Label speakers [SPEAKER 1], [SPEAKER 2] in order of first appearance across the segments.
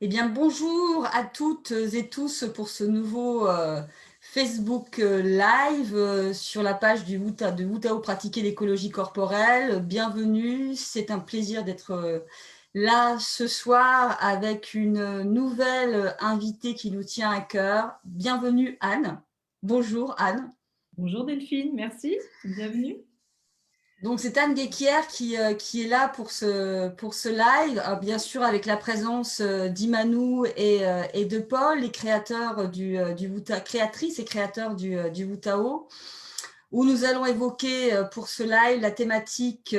[SPEAKER 1] Eh bien, bonjour à toutes et tous pour ce nouveau Facebook Live sur la page de Wutao Pratiquer l'écologie corporelle. Bienvenue, c'est un plaisir d'être là ce soir avec une nouvelle invitée qui nous tient à cœur. Bienvenue Anne. Bonjour Anne.
[SPEAKER 2] Bonjour Delphine, merci, bienvenue.
[SPEAKER 1] Donc c'est Anne Guéquière qui est là pour ce live, bien sûr avec la présence d'Imanou et de Paul, les créateurs créatrices et créateurs du Wutao, où nous allons évoquer pour ce live la thématique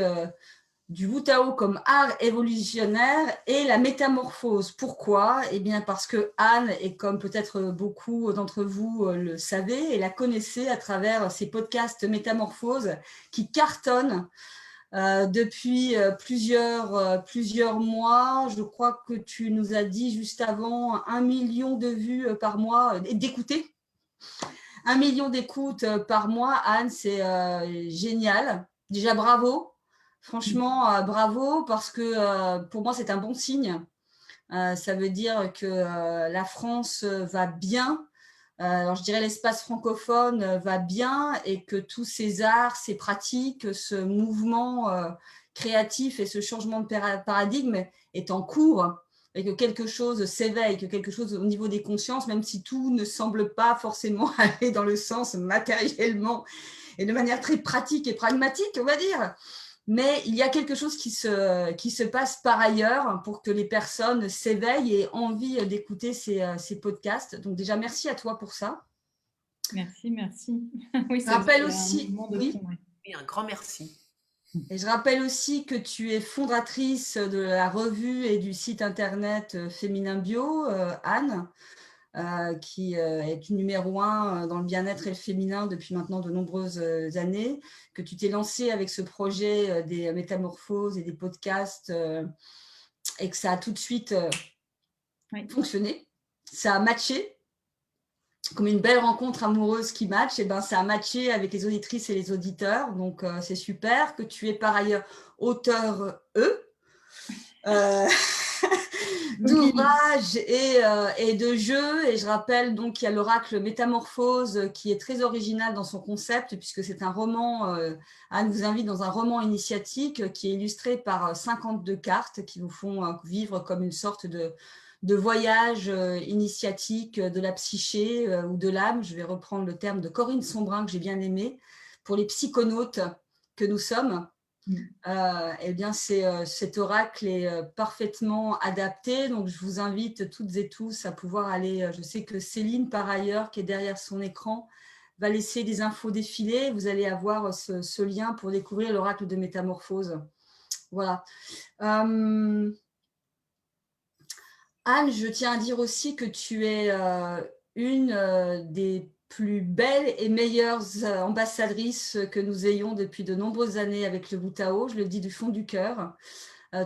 [SPEAKER 1] du Wutao comme art évolutionnaire et la métamorphose. Pourquoi? Eh bien parce que Anne, et comme peut-être beaucoup d'entre vous le savez et la connaissez à travers ses podcasts Métamorphose qui cartonnent depuis plusieurs mois. Je crois que tu nous as dit juste avant 1 million de vues par mois, et d'écouter. 1 million d'écoutes par mois, Anne, c'est génial. Déjà, bravo. Franchement, bravo, parce que pour moi, c'est un bon signe. Ça veut dire que la France va bien. Alors, je dirais l'espace francophone va bien et que tous ces arts, ces pratiques, ce mouvement créatif et ce changement de paradigme est en cours et que quelque chose s'éveille, que quelque chose au niveau des consciences, même si tout ne semble pas forcément aller dans le sens matériellement et de manière très pratique et pragmatique, on va dire. Mais il y a quelque chose qui se passe par ailleurs pour que les personnes s'éveillent et aient envie d'écouter ces podcasts. Donc déjà, merci à toi pour ça.
[SPEAKER 2] Merci, merci. Oui,
[SPEAKER 1] Je
[SPEAKER 2] ça
[SPEAKER 1] rappelle
[SPEAKER 2] faisait un
[SPEAKER 1] aussi,
[SPEAKER 2] mouvement de
[SPEAKER 1] oui,
[SPEAKER 2] fond. Ouais.
[SPEAKER 3] Et un grand merci.
[SPEAKER 1] et je rappelle aussi que tu es fondatrice de la revue et du site internet Féminin Bio, Anne, qui est numéro 1 dans le bien-être et le féminin depuis maintenant de nombreuses années, que tu t'es lancée avec ce projet des métamorphoses et des podcasts et que ça a tout de suite
[SPEAKER 2] Oui.
[SPEAKER 1] fonctionné, ça a matché, comme une belle rencontre amoureuse qui match, et ben ça a matché avec les auditrices et les auditeurs, donc c'est super. Que tu es par ailleurs auteur d'ouvrages et de jeux, et je rappelle donc qu'il y a l'oracle Métamorphose qui est très original dans son concept, puisque c'est un roman, Anne vous invite dans un roman initiatique qui est illustré par 52 cartes qui vous font vivre comme une sorte de voyage initiatique de la psyché ou de l'âme. Je vais reprendre le terme de Corinne Sombrin que j'ai bien aimé, pour les psychonautes que nous sommes. Eh bien, cet oracle est parfaitement adapté. Donc, je vous invite toutes et tous à pouvoir aller. Je sais que Céline, par ailleurs, qui est derrière son écran, va laisser des infos défiler. Vous allez avoir ce lien pour découvrir l'oracle de métamorphose. Voilà. Anne, je tiens à dire aussi que tu es une des plus belles et meilleures ambassadrices que nous ayons depuis de nombreuses années avec le Wutao. Je le dis du fond du cœur.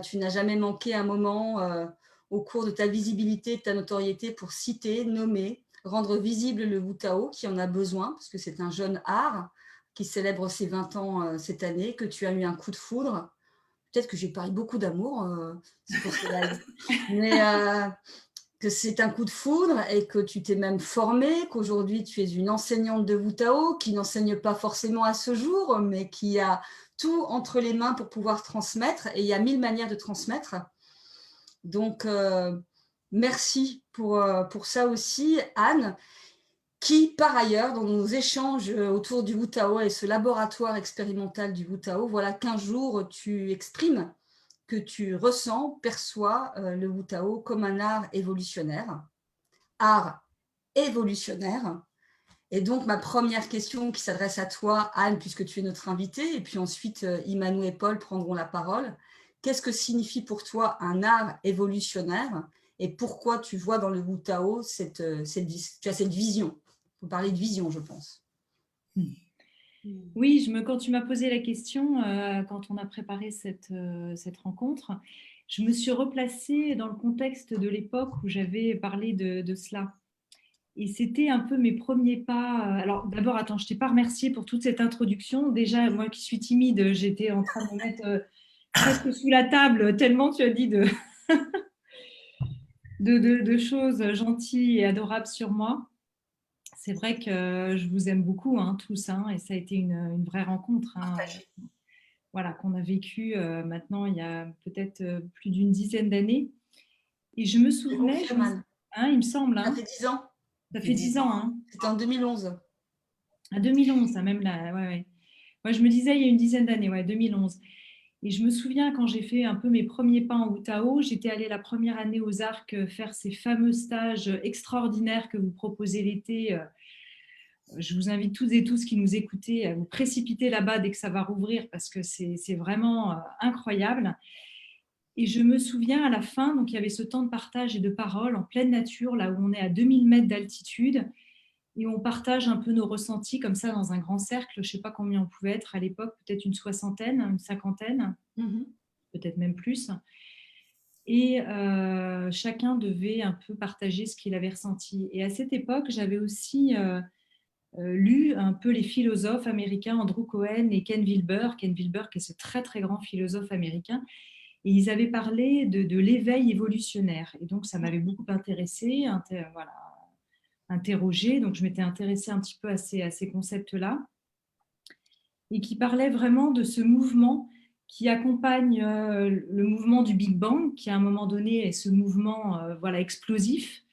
[SPEAKER 1] Tu n'as jamais manqué un moment au cours de ta visibilité, de ta notoriété pour citer, nommer, rendre visible le Wutao qui en a besoin, parce que c'est un jeune art qui célèbre ses 20 ans cette année, que tu as eu un coup de foudre. Peut-être que j'ai parlé beaucoup d'amour, c'est pour cela. Mais que c'est un coup de foudre et que tu t'es même formée, qu'aujourd'hui tu es une enseignante de Wutao qui n'enseigne pas forcément à ce jour, mais qui a tout entre les mains pour pouvoir transmettre, et il y a 1000 manières de transmettre. Donc, merci pour ça aussi, Anne, qui, par ailleurs, dans nos échanges autour du Wutao et ce laboratoire expérimental du Wutao, voilà 15 jours, tu exprimes que tu ressens, perçois le Wutao comme un art évolutionnaire. Art évolutionnaire. Et donc, ma première question qui s'adresse à toi, Anne, puisque tu es notre invitée, et puis ensuite, Imanou et Paul prendront la parole. Qu'est-ce que signifie pour toi un art évolutionnaire et pourquoi tu vois dans le Wutao tu as cette vision? Il faut parler de vision, je pense.
[SPEAKER 2] Oui, quand tu m'as posé la question, quand on a préparé cette rencontre, je me suis replacée dans le contexte de l'époque où j'avais parlé de cela. Et c'était un peu mes premiers pas. Alors d'abord, attends, je ne t'ai pas remercié pour toute cette introduction. Déjà, moi qui suis timide, j'étais en train de me mettre presque sous la table, tellement tu as dit de… de choses gentilles et adorables sur moi. C'est vrai que je vous aime beaucoup, hein, tous, hein, et ça a été une vraie rencontre, hein,
[SPEAKER 1] Partagé.
[SPEAKER 2] voilà, qu'on a vécue maintenant il y a peut-être plus d'une dizaine d'années. Et je me
[SPEAKER 1] Je
[SPEAKER 2] souvenais,
[SPEAKER 1] confirme, Anne.
[SPEAKER 2] hein, il me semble,
[SPEAKER 1] Ça
[SPEAKER 2] hein,
[SPEAKER 1] fait 10 ans.
[SPEAKER 2] ça
[SPEAKER 1] C'est
[SPEAKER 2] fait
[SPEAKER 1] 10
[SPEAKER 2] 10 ans, hein,
[SPEAKER 1] C'était en 2011.
[SPEAKER 2] à 2011, ça même là, ouais, ouais. Moi, je me disais il y a une dizaine d'années, ouais, 2011. Et je me souviens quand j'ai fait un peu mes premiers pas en Outaho, j'étais allée la première année aux Arcs faire ces fameux stages extraordinaires que vous proposez l'été. Je vous invite toutes et tous qui nous écoutez à vous précipiter là-bas dès que ça va rouvrir parce que c'est vraiment incroyable. Et je me souviens à la fin, donc il y avait ce temps de partage et de parole en pleine nature, là où on est à 2000 mètres d'altitude, et on partage un peu nos ressentis comme ça dans un grand cercle. Je ne sais pas combien on pouvait être à l'époque, peut-être une soixantaine, une cinquantaine,
[SPEAKER 1] Mhm.
[SPEAKER 2] peut-être même plus. Et chacun devait un peu partager ce qu'il avait ressenti. Et à cette époque, j'avais aussi lu un peu les philosophes américains Andrew Cohen et Ken Wilber. Ken Wilber, qui est ce très très grand philosophe américain, et ils avaient parlé de l'éveil évolutionnaire. Et donc ça m'avait beaucoup intéressée, voilà, interrogée. Donc je m'étais intéressée un petit peu à ces concepts-là, et qui parlait vraiment de ce mouvement qui accompagne le mouvement du Big Bang, qui à un moment donné est ce mouvement voilà, explosif,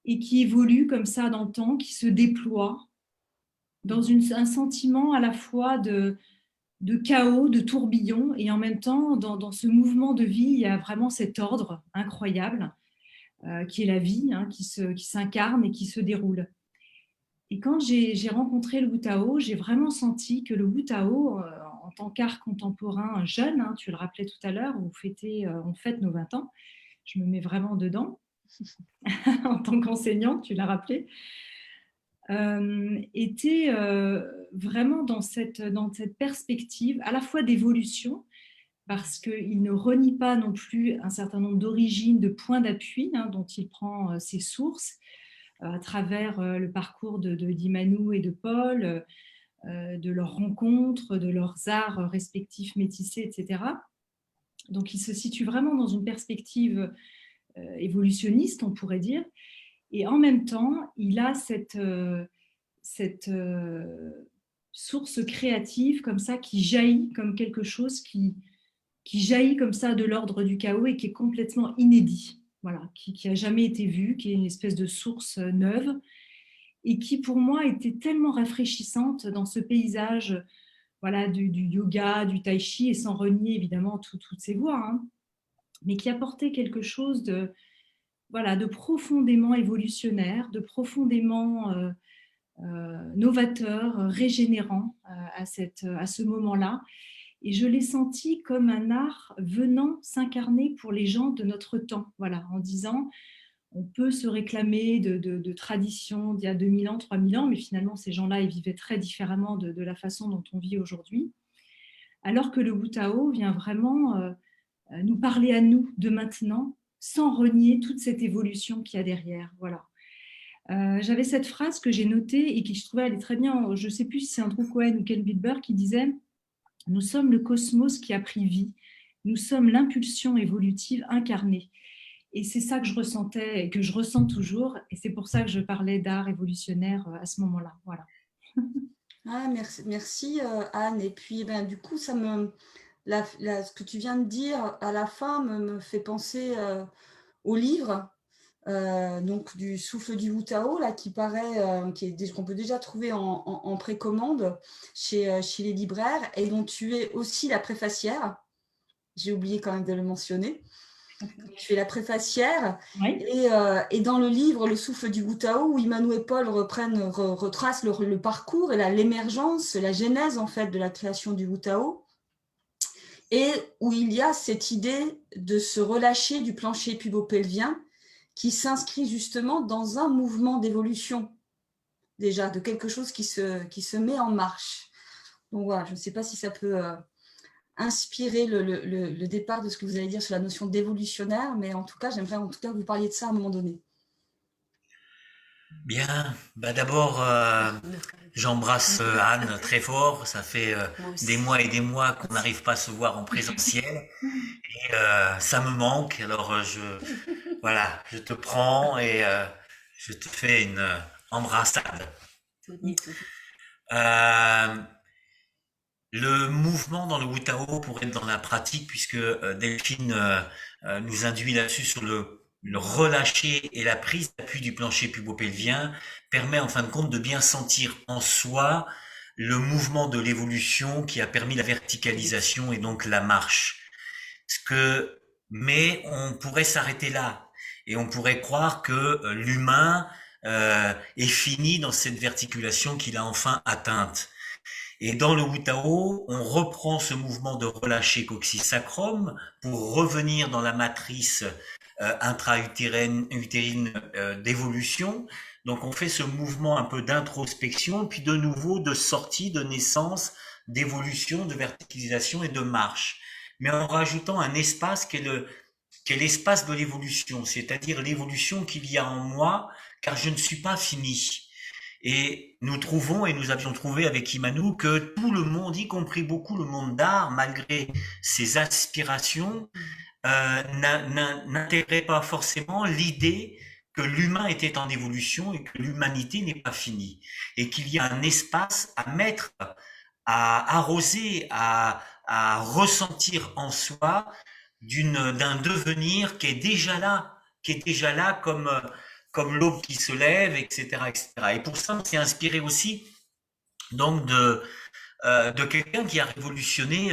[SPEAKER 2] et qui évolue comme ça dans le temps, qui se déploie dans un sentiment à la fois de chaos, de tourbillon, et en même temps, dans ce mouvement de vie, il y a vraiment cet ordre incroyable qui est la vie, hein, qui s'incarne et qui se déroule. Et quand j'ai rencontré le Wu-Tao, j'ai vraiment senti que le Wu-Tao, en tant qu'art contemporain jeune, hein, tu le rappelais tout à l'heure, on fête nos 20 ans, je me mets vraiment dedans, en tant qu'enseignante, tu l'as rappelé, était vraiment dans cette perspective à la fois d'évolution, parce qu'il ne renie pas non plus un certain nombre d'origines, de points d'appui hein, dont il prend ses sources à travers le parcours d'Immanuel et de Paul, de leurs rencontres, de leurs arts respectifs métissés, etc. Donc il se situe vraiment dans une perspective évolutionniste, on pourrait dire, et en même temps, il a cette source créative comme ça qui jaillit comme quelque chose qui jaillit comme ça de l'ordre du chaos et qui est complètement inédit, voilà, qui a jamais été vu, qui est une espèce de source neuve et qui pour moi était tellement rafraîchissante dans ce paysage voilà, du yoga, du tai chi et sans renier évidemment toutes ces voies, hein, mais qui apportait quelque chose de, voilà, de profondément évolutionnaire, de profondément novateur, régénérant à ce moment-là. Et je l'ai senti comme un art venant s'incarner pour les gens de notre temps, voilà, en disant on peut se réclamer de traditions d'il y a 2000 ans, 3000 ans, mais finalement ces gens-là, ils vivaient très différemment de la façon dont on vit aujourd'hui. Alors que le Wu Tao vient vraiment nous parler à nous de maintenant, sans renier toute cette évolution qu'il y a derrière. Voilà. J'avais cette phrase que j'ai notée et qui je trouvais aller très bien. Je ne sais plus si c'est Andrew Cohen ou Ken Wilber qui disait nous sommes le cosmos qui a pris vie. Nous sommes l'impulsion évolutive incarnée. Et c'est ça que je ressentais et que je ressens toujours. Et c'est pour ça que je parlais d'art évolutionnaire à ce moment-là. Voilà.
[SPEAKER 1] Ah, merci, merci Anne. Et puis, ben, du coup, ce que tu viens de dire à la fin me fait penser au livre donc du Souffle du Wu Tao, là, qui paraît, qu'on peut déjà trouver en précommande chez les libraires et dont tu es aussi la préfacière. J'ai oublié quand même de le mentionner. Tu es la préfacière.
[SPEAKER 2] Oui.
[SPEAKER 1] Et dans le livre Le Souffle du Wu Tao, où Immanuel et Paul retracent le parcours et l'émergence, la genèse en fait de la création du Wu Tao, et où il y a cette idée de se relâcher du plancher pubopelvien qui s'inscrit justement dans un mouvement d'évolution, déjà, de quelque chose qui se met en marche. Donc voilà, je ne sais pas si ça peut inspirer le départ de ce que vous allez dire sur la notion d'évolutionnaire, mais en tout cas, j'aimerais en tout cas que vous parliez de ça à un moment donné.
[SPEAKER 3] Bien, bah d'abord, j'embrasse Anne très fort. Ça fait des mois et des mois qu'on n'arrive pas à se voir en présentiel. Et ça me manque. Alors, Voilà, je te prends et je te fais une embrassade.
[SPEAKER 4] Tout dit, tout dit.
[SPEAKER 3] Euh, le mouvement dans le Wu Tao pour être dans la pratique, puisque Delphine nous induit là-dessus sur le relâcher et la prise d'appui du plancher pubopelvien, permet en fin de compte de bien sentir en soi le mouvement de l'évolution qui a permis la verticalisation et donc la marche. Mais on pourrait s'arrêter là et on pourrait croire que l'humain est fini dans cette verticulation qu'il a enfin atteinte. Et dans le Wu Tao, on reprend ce mouvement de relâcher coccyx-sacrum pour revenir dans la matrice intra-utérine d'évolution. Donc on fait ce mouvement un peu d'introspection, puis de nouveau de sortie, de naissance, d'évolution, de verticalisation et de marche. Mais en rajoutant un espace qui est l'espace de l'évolution, c'est-à-dire l'évolution qu'il y a en moi, car je ne suis pas fini. Et nous trouvons, et nous avions trouvé avec Immanou, que tout le monde, y compris beaucoup le monde d'art, malgré ses aspirations, n'intégrait pas forcément l'idée que l'humain était en évolution et que l'humanité n'est pas finie. Et qu'il y a un espace à mettre, à arroser, à ressentir en soi d'un devenir qui est déjà là comme l'aube qui se lève, etc., etc. Et pour ça, on s'est inspiré aussi donc de quelqu'un qui a révolutionné,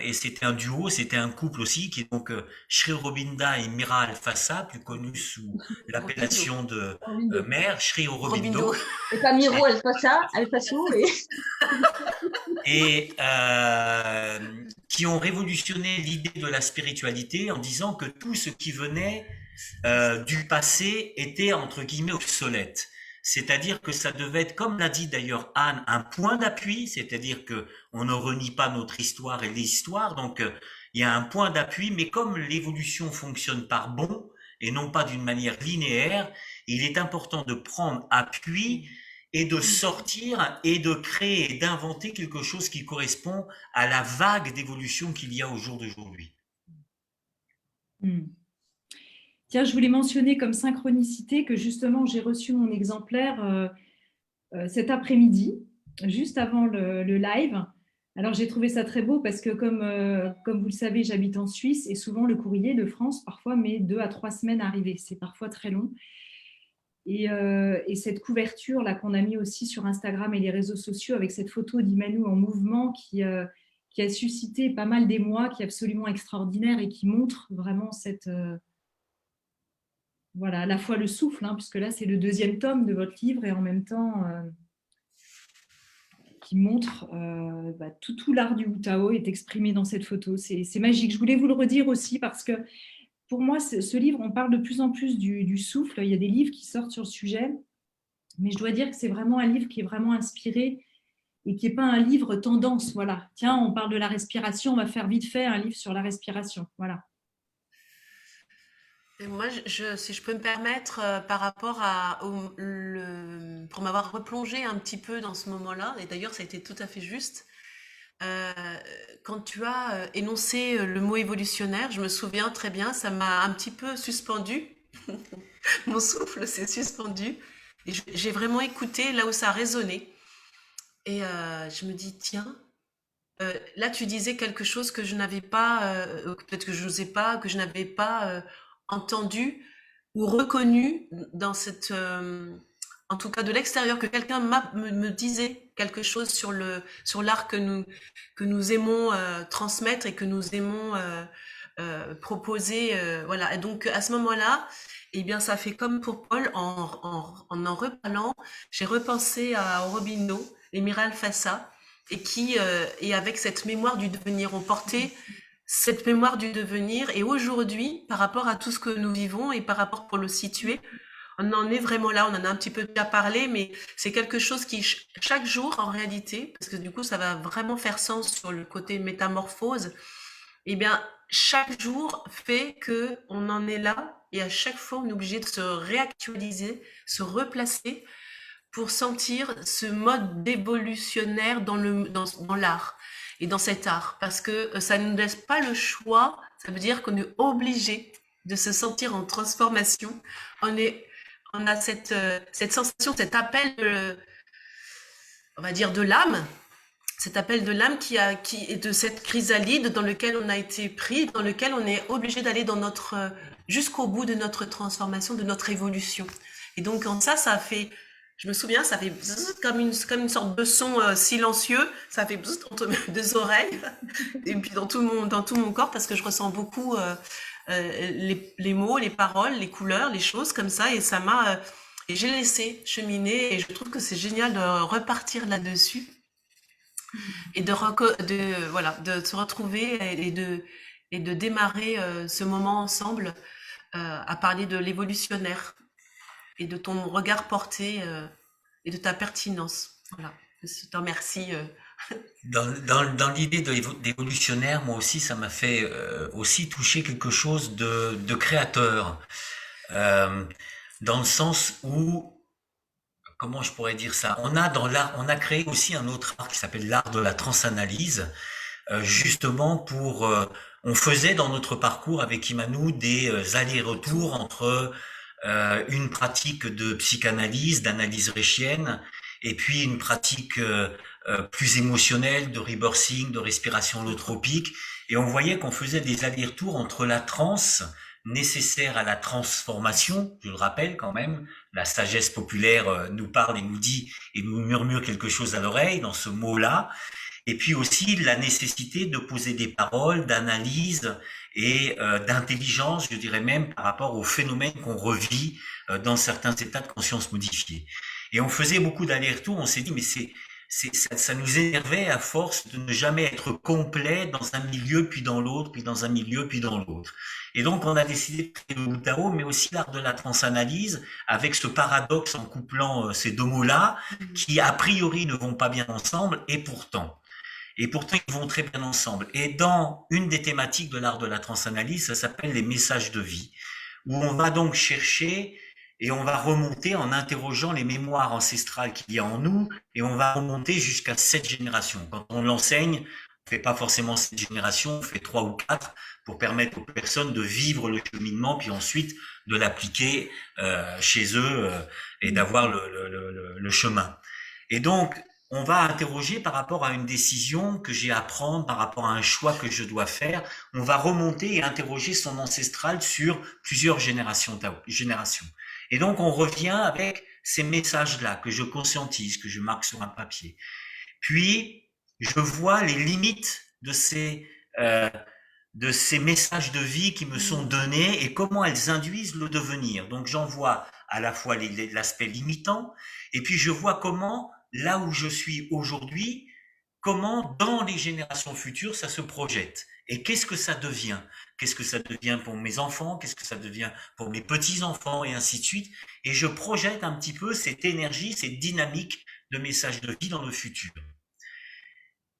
[SPEAKER 3] et c'était un duo, c'était un couple aussi, qui est donc Sri Aurobindo et Mira Alfassa, plus connu sous l'appellation de mère, Sri Aurobindo.
[SPEAKER 1] Et pas Miro Alfasso,
[SPEAKER 3] et qui ont révolutionné l'idée de la spiritualité en disant que tout ce qui venait du passé était entre guillemets obsolète. C'est-à-dire que ça devait être, comme l'a dit d'ailleurs Anne, un point d'appui, c'est-à-dire que on ne renie pas notre histoire et l'histoire, donc il y a un point d'appui, mais comme l'évolution fonctionne par bonds et non pas d'une manière linéaire, il est important de prendre appui et de sortir et de créer et d'inventer quelque chose qui correspond à la vague d'évolution qu'il y a au jour d'aujourd'hui.
[SPEAKER 2] Tiens, je voulais mentionner comme synchronicité que justement j'ai reçu mon exemplaire cet après-midi, juste avant le live. Alors j'ai trouvé ça très beau parce que comme vous le savez, j'habite en Suisse et souvent le courrier de France parfois met 2 à 3 semaines à arriver. C'est parfois très long. Et cette couverture là qu'on a mis aussi sur Instagram et les réseaux sociaux avec cette photo d'Immanou en mouvement qui a suscité pas mal d'émoi, qui est absolument extraordinaire et qui montre vraiment cette voilà, à la fois le souffle, hein, puisque là c'est le 2e tome de votre livre et en même temps qui montre tout l'art du Wu Tao est exprimé dans cette photo. C'est magique. Je voulais vous le redire aussi parce que pour moi, ce livre, on parle de plus en plus du souffle. Il y a des livres qui sortent sur le sujet, mais je dois dire que c'est vraiment un livre qui est vraiment inspiré et qui n'est pas un livre tendance. Voilà. Tiens, on parle de la respiration, on va faire vite fait un livre sur la respiration. Voilà.
[SPEAKER 4] Et moi, si je peux me permettre, par rapport pour m'avoir replongé un petit peu dans ce moment-là, et d'ailleurs ça a été tout à fait juste, quand tu as énoncé le mot évolutionnaire, je me souviens très bien, ça m'a un petit peu suspendu. Mon souffle s'est suspendu. Et j'ai vraiment écouté là où ça a résonné. Et je me dis, tiens, là tu disais quelque chose que je n'avais pas, peut-être que je n'osais pas, que je n'avais pas entendu ou reconnu dans cette... en tout cas de l'extérieur, que quelqu'un me disait quelque chose sur l'art que nous aimons transmettre et que nous aimons proposer. Voilà. Et donc à ce moment-là, eh bien, ça fait comme pour Paul, en reparlant, j'ai repensé à Aurobindo et Mira Alfassa, et avec cette mémoire du devenir, on portait cette mémoire du devenir, et aujourd'hui, par rapport à tout ce que nous vivons et par rapport pour le situer, on en est vraiment là, on en a un petit peu déjà parlé, mais c'est quelque chose qui, chaque jour, en réalité, parce que du coup, ça va vraiment faire sens sur le côté métamorphose, eh bien, chaque jour fait que on en est là, et à chaque fois, on est obligé de se réactualiser, se replacer, pour sentir ce mode d'évolutionnaire dans l'art et dans cet art, parce que ça ne nous laisse pas le choix, ça veut dire qu'on est obligé de se sentir en transformation. On est, on a cette sensation, cet appel, on va dire, de l'âme, cet appel de l'âme qui est de cette chrysalide dans lequel on a été pris, dans lequel on est obligé d'aller dans jusqu'au bout de notre transformation, de notre évolution. Et donc, quand ça fait, je me souviens, ça fait bzzz, comme une sorte de son silencieux, ça fait bzzz entre mes deux oreilles, et puis dans tout mon corps, parce que je ressens beaucoup les mots, les paroles, les couleurs, les choses comme ça, et et j'ai laissé cheminer, et je trouve que c'est génial de repartir là-dessus et voilà, de se retrouver et de démarrer ce moment ensemble à parler de l'évolutionnaire et de ton regard porté et de ta pertinence. Voilà, je te remercie.
[SPEAKER 3] Dans l'idée d'évolutionnaire, moi aussi, ça m'a fait aussi toucher quelque chose de créateur, euh, dans le sens où, comment je pourrais dire ça, on a créé aussi un autre art qui s'appelle l'art de la transanalyse, justement on faisait dans notre parcours avec Imanou des allers-retours entre une pratique de psychanalyse, d'analyse reichienne, et puis une pratique plus émotionnelle de rebirthing, de respiration holotropique, et on voyait qu'on faisait des allers-retours entre la transe nécessaire à la transformation, je le rappelle quand même, la sagesse populaire nous parle et nous dit et nous murmure quelque chose à l'oreille dans ce mot-là, et puis aussi la nécessité de poser des paroles, d'analyse et d'intelligence, je dirais même, par rapport aux phénomènes qu'on revit dans certains états de conscience modifiés. Et on faisait beaucoup d'allers-retours, on s'est dit, mais ça nous énervait à force de ne jamais être complet dans un milieu, puis dans l'autre, puis dans un milieu, puis dans l'autre. Et donc, on a décidé de créer le Wu-Tao, mais aussi l'art de la transanalyse, avec ce paradoxe en couplant ces deux mots-là, qui a priori ne vont pas bien ensemble, et pourtant ils vont très bien ensemble. Et dans une des thématiques de l'art de la transanalyse, ça s'appelle les messages de vie, où on va donc chercher et on va remonter en interrogeant les mémoires ancestrales qu'il y a en nous, et on va remonter jusqu'à 7 générations. Quand on l'enseigne, on fait pas forcément 7 générations, on fait 3 ou 4 pour permettre aux personnes de vivre le cheminement, puis ensuite de l'appliquer chez eux et d'avoir le chemin. Et donc, on va interroger par rapport à une décision que j'ai à prendre, par rapport à un choix que je dois faire. On va remonter et interroger son ancestral sur plusieurs générations. Et donc, on revient avec ces messages-là que je conscientise, que je marque sur un papier. Puis, je vois les limites de ces messages de vie qui me sont donnés et comment elles induisent le devenir. Donc, j'en vois à la fois l'aspect limitant, et puis je vois comment, là où je suis aujourd'hui, comment dans les générations futures ça se projette. Et qu'est-ce que ça devient? Qu'est-ce que ça devient pour mes enfants? Qu'est-ce que ça devient pour mes petits-enfants? Et ainsi de suite. Et je projette un petit peu cette énergie, cette dynamique de messages de vie dans le futur.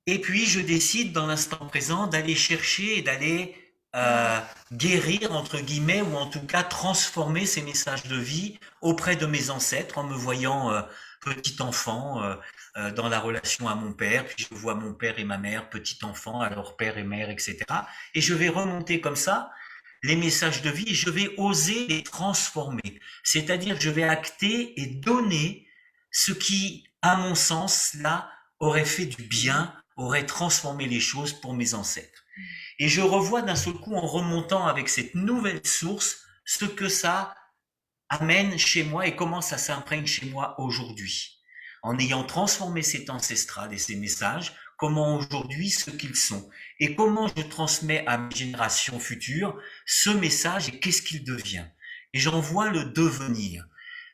[SPEAKER 3] Et puis, je décide dans l'instant présent d'aller chercher et d'aller guérir, entre guillemets, ou en tout cas transformer ces messages de vie auprès de mes ancêtres en me voyant petit enfant dans la relation à mon père, puis je vois mon père et ma mère, petit enfant, alors père et mère, etc. Et je vais remonter comme ça les messages de vie et je vais oser les transformer. C'est-à-dire, je vais acter et donner ce qui, à mon sens, là, aurait fait du bien, aurait transformé les choses pour mes ancêtres. Et je revois d'un seul coup, en remontant avec cette nouvelle source, ce que ça amène chez moi et comment ça s'imprègne chez moi aujourd'hui. En ayant transformé cet ancestral et ces messages, comment aujourd'hui ce qu'ils sont. Et comment je transmets à mes générations futures ce message et qu'est-ce qu'il devient. Et j'en vois le devenir.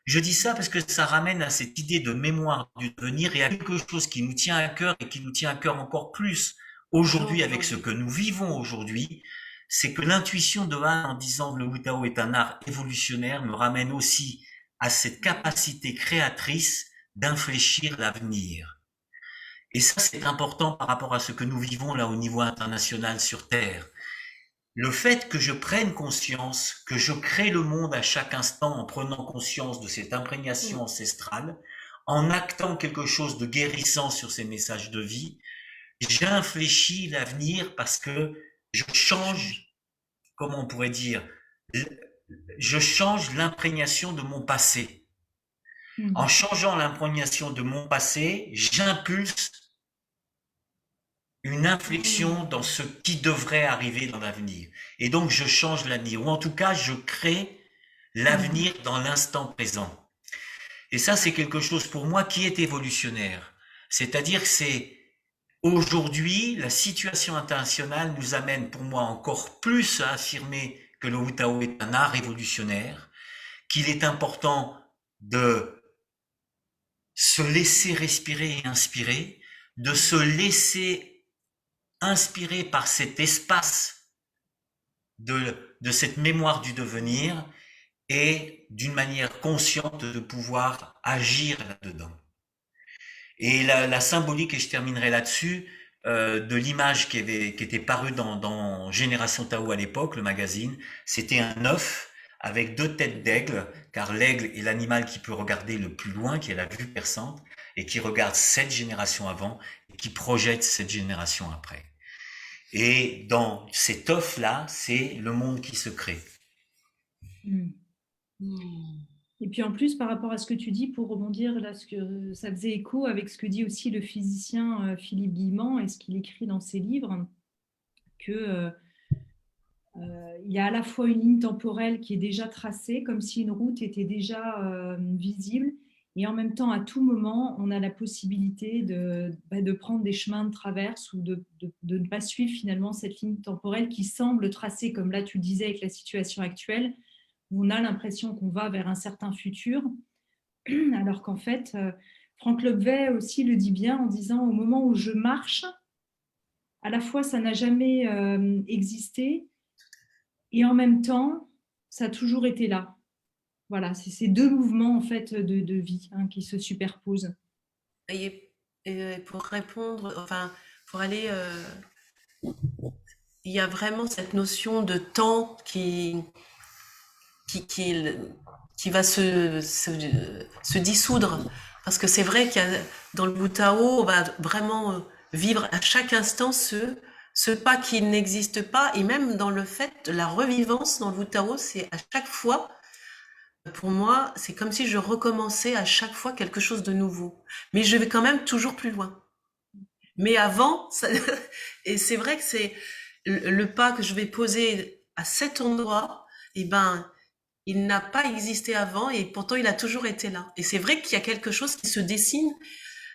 [SPEAKER 3] Je dis ça parce que ça ramène à cette idée de mémoire du devenir et à quelque chose qui nous tient à cœur et qui nous tient à cœur encore plus aujourd'hui avec ce que nous vivons aujourd'hui, c'est que l'intuition de Han en disant que le Wu-Tao est un art évolutionnaire me ramène aussi à cette capacité créatrice d'infléchir l'avenir. Et ça, c'est important par rapport à ce que nous vivons là au niveau international sur Terre. Le fait que je prenne conscience, que je crée le monde à chaque instant en prenant conscience de cette imprégnation ancestrale, en actant quelque chose de guérissant sur ces messages de vie, j'infléchis l'avenir parce que je change, comment on pourrait dire, je change l'imprégnation de mon passé. En
[SPEAKER 2] Mhm.
[SPEAKER 3] changeant l'imprégnation de mon passé, j'impulse une inflexion dans ce qui devrait arriver dans l'avenir. Et donc, je change l'avenir, ou en tout cas, je crée l'avenir dans l'instant présent. Et ça, c'est quelque chose pour moi qui est évolutionnaire. C'est-à-dire que c'est aujourd'hui, la situation internationale nous amène pour moi encore plus à affirmer que le Wu Tao est un art révolutionnaire, qu'il est important de se laisser respirer et inspirer, de se laisser inspirer par cet espace de cette mémoire du devenir et d'une manière consciente de pouvoir agir là-dedans. Et la symbolique, et je terminerai là-dessus, de l'image qui était parue dans Génération Tao à l'époque, le magazine, c'était un œuf avec deux têtes d'aigle, car l'aigle est l'animal qui peut regarder le plus loin, qui a la vue perçante, et qui regarde 7 générations avant, et qui projette 7 générations après. Et dans cet œuf-là, c'est le monde qui se crée.
[SPEAKER 2] Mhm. Et puis en plus, par rapport à ce que tu dis, pour rebondir là, ça faisait écho avec ce que dit aussi le physicien Philippe Guillemant et ce qu'il écrit dans ses livres, que il y a à la fois une ligne temporelle qui est déjà tracée, comme si une route était déjà visible, et en même temps, à tout moment, on a la possibilité de prendre des chemins de traverse ou de ne pas suivre finalement cette ligne temporelle qui semble tracée, comme là tu le disais avec la situation actuelle, où on a l'impression qu'on va vers un certain futur, alors qu'en fait, Franck Lobvet aussi le dit bien en disant au moment où je marche, à la fois ça n'a jamais existé, et en même temps, ça a toujours été là. Voilà, c'est ces deux mouvements en fait de vie qui se superposent.
[SPEAKER 4] Et pour répondre, enfin, pour aller, il y a vraiment cette notion de temps qui, qui, qui va se dissoudre. Parce que c'est vrai qu'il y a, dans le Butao, on va vraiment vivre à chaque instant ce pas qui n'existe pas. Et même dans le fait de la revivance dans le Butao, c'est à chaque fois, pour moi, c'est comme si je recommençais à chaque fois quelque chose de nouveau. Mais je vais quand même toujours plus loin. Mais avant, ça, et c'est vrai que c'est le pas que je vais poser à cet endroit, et ben, il n'a pas existé avant et pourtant il a toujours été là. Et c'est vrai qu'il y a quelque chose qui se dessine.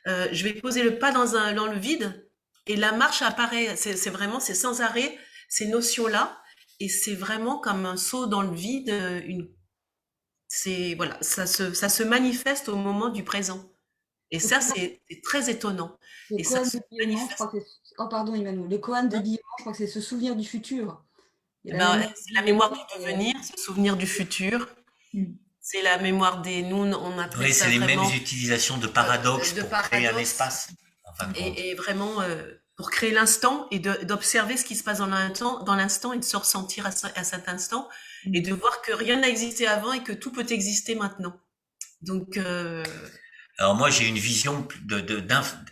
[SPEAKER 4] Je vais poser le pas dans le vide et la marche apparaît. C'est vraiment, c'est sans arrêt ces notions-là. Et c'est vraiment comme un saut dans le vide. C'est voilà, ça se manifeste au moment du présent. Et ça, c'est très étonnant.
[SPEAKER 1] Le
[SPEAKER 4] Et ça
[SPEAKER 1] koan
[SPEAKER 4] se
[SPEAKER 1] de Guillemot, je
[SPEAKER 4] manifeste.
[SPEAKER 1] crois que c'est... Oh, pardon, Emmanuel. Le koan de Guillemot, je crois que c'est se souvenir du futur. Et
[SPEAKER 4] Eh
[SPEAKER 1] la
[SPEAKER 4] ben,
[SPEAKER 1] mémoire
[SPEAKER 4] c'est
[SPEAKER 1] du
[SPEAKER 4] la mémoire du
[SPEAKER 1] devenir.
[SPEAKER 4] devenir, se souvenir du futur.
[SPEAKER 2] Mm.
[SPEAKER 4] C'est la mémoire des nous, on appelait
[SPEAKER 3] Oui,
[SPEAKER 4] ça
[SPEAKER 3] c'est les mêmes
[SPEAKER 4] vraiment
[SPEAKER 3] utilisations de paradoxes
[SPEAKER 4] de
[SPEAKER 3] pour créer un
[SPEAKER 4] paradoxe.
[SPEAKER 3] espace, en fin de compte.
[SPEAKER 4] Et vraiment pour créer l'instant et d'observer ce qui se passe dans l'instant et de se ressentir à cet instant et de voir que rien n'a existé avant et que tout peut exister maintenant. Donc,
[SPEAKER 3] Alors moi, j'ai une vision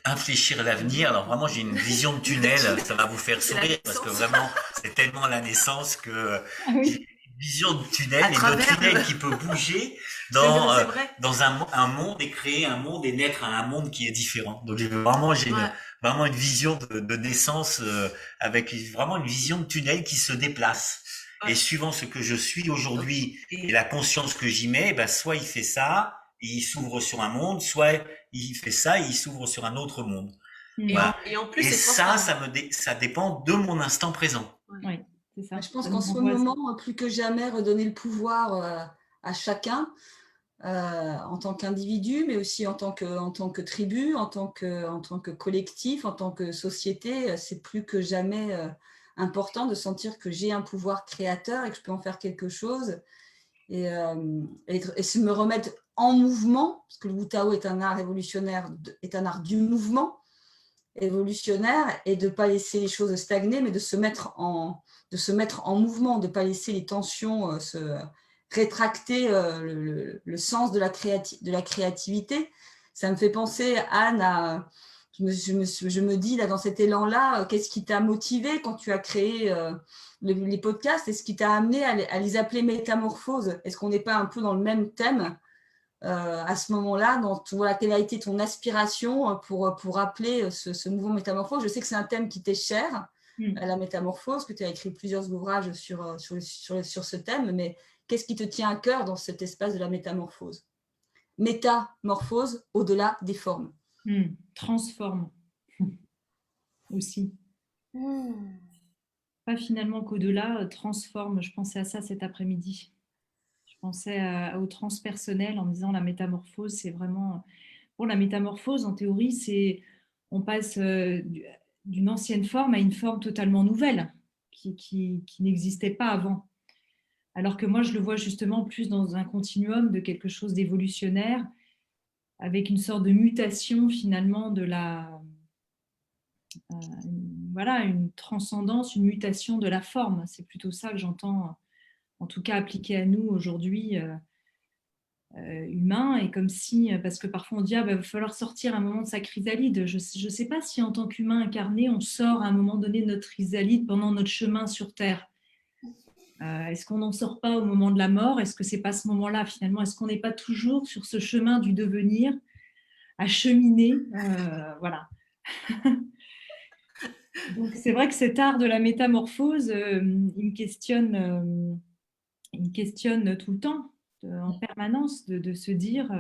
[SPEAKER 3] d'infléchir l'avenir. Alors vraiment, j'ai une vision de tunnel. Ça va vous faire
[SPEAKER 4] c'est la
[SPEAKER 3] sourire parce que
[SPEAKER 4] naissance
[SPEAKER 3] vraiment, c'est tellement la naissance que
[SPEAKER 2] Ah
[SPEAKER 3] j'ai
[SPEAKER 2] oui.
[SPEAKER 3] une vision de tunnel
[SPEAKER 4] à
[SPEAKER 3] et de
[SPEAKER 4] travers
[SPEAKER 3] tunnel qui peut bouger
[SPEAKER 4] c'est vrai.
[SPEAKER 3] dans un monde et créer un monde et naître à un monde qui est différent. Donc vraiment, j'ai
[SPEAKER 4] Ouais.
[SPEAKER 3] vraiment une vision de naissance avec vraiment une vision de tunnel qui se déplace.
[SPEAKER 4] Ouais.
[SPEAKER 3] Et suivant ce que je suis aujourd'hui et
[SPEAKER 4] Et,
[SPEAKER 3] la conscience que j'y mets, ben soit il fait ça, et il s'ouvre sur un monde, soit il fait ça et il s'ouvre sur un autre monde.
[SPEAKER 2] Mm.
[SPEAKER 3] Voilà.
[SPEAKER 4] et en plus,
[SPEAKER 3] Et
[SPEAKER 4] c'est
[SPEAKER 3] ça,
[SPEAKER 4] transparent.
[SPEAKER 3] ça dépend de mon instant présent.
[SPEAKER 2] Oui, c'est ça.
[SPEAKER 1] Mais je pense
[SPEAKER 2] Ça
[SPEAKER 1] qu'en
[SPEAKER 2] nous
[SPEAKER 1] ce
[SPEAKER 2] renvoie à ça.
[SPEAKER 1] moment, plus que jamais, redonner le pouvoir à chacun, en tant qu'individu, mais aussi en tant que tribu, en tant que collectif, en tant que société, c'est plus que jamais important de sentir que j'ai un pouvoir créateur et que je peux en faire quelque chose et se me remettre en mouvement, parce que le Wu Tao est un art révolutionnaire, est un art du mouvement évolutionnaire, et de ne pas laisser les choses stagner, mais de se mettre en mouvement, de ne pas laisser les tensions se rétracter le sens de la créativité. Ça me fait penser, Anne, je me dis là, dans cet élan-là, qu'est-ce qui t'a motivé quand tu as créé les podcasts, et ce qui t'a amené à les appeler métamorphoses. Est-ce qu'on n'est pas un peu dans le même thème à ce moment-là, quelle a été ton aspiration pour appeler ce mouvement métamorphose? Je sais que c'est un thème qui t'est cher, la métamorphose, que tu as écrit plusieurs ouvrages sur ce thème, mais qu'est-ce qui te tient à cœur dans cet espace de la métamorphose? Métamorphose au-delà des formes.
[SPEAKER 2] Transforme aussi. Pas finalement qu'au-delà, transforme. Je pensais à ça cet après-midi. Je pensais au transpersonnel en me disant la métamorphose, c'est vraiment... Bon, la métamorphose, en théorie, c'est on passe d'une ancienne forme à une forme totalement nouvelle qui n'existait pas avant. Alors que moi, je le vois justement plus dans un continuum de quelque chose d'évolutionnaire, avec une sorte de mutation finalement de voilà, une transcendance, une mutation de la forme. C'est plutôt ça que j'entends, en tout cas appliqué à nous aujourd'hui, humains. Et comme si, parce que parfois on dit, va falloir sortir à un moment de sa chrysalide. Je ne sais pas si en tant qu'humain incarné, on sort à un moment donné de notre chrysalide pendant notre chemin sur Terre. Est-ce qu'on n'en sort pas au moment de la mort? Est-ce que c'est pas ce moment-là finalement? Est-ce qu'on n'est pas toujours sur ce chemin du devenir, à cheminer? Voilà. Donc c'est vrai que cet art de la métamorphose, il me questionne tout le temps, en permanence, de se dire.